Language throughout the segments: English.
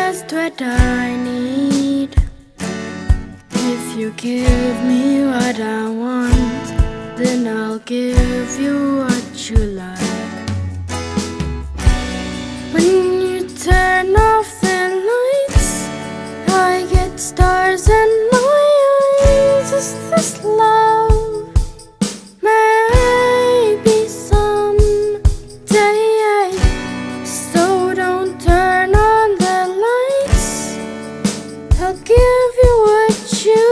just what I need. If you give me what I want, then I'll give you what you like. When you turn off the lights, I get stars in my eyes. Is this love? Maybe someday. So don't turn on the lights, I'll give you what you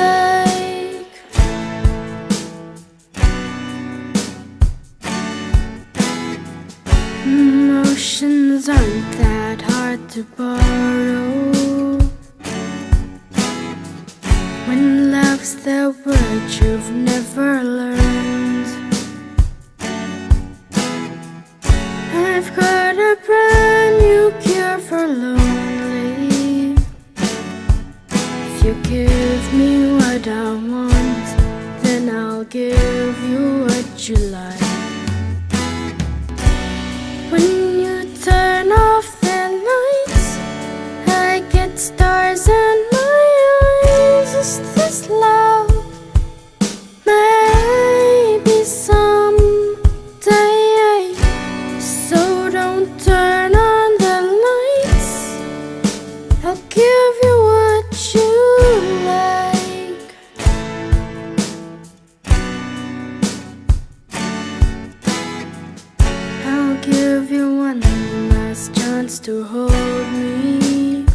like. Emotions aren't that hard to borrow. When love's the word you've never learned, I've got a brand new cure for lonely. If you give me what I want, then I'll give you what you like. When you turn off the lights, I get stars in my eyes. Is this love? Maybe someday. So don't turn on the lights, I'll give you what you like. I'll give you one last chance to hold me.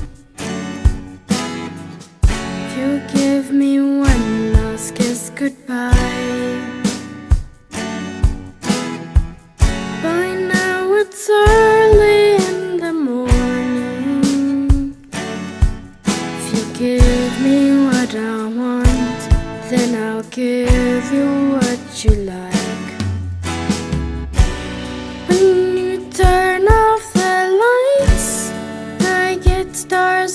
If you give me one last kiss goodbye. By now it's early in the morning. If you give me what I want, then I'll give you what you like. When you turn off the lights, I get stars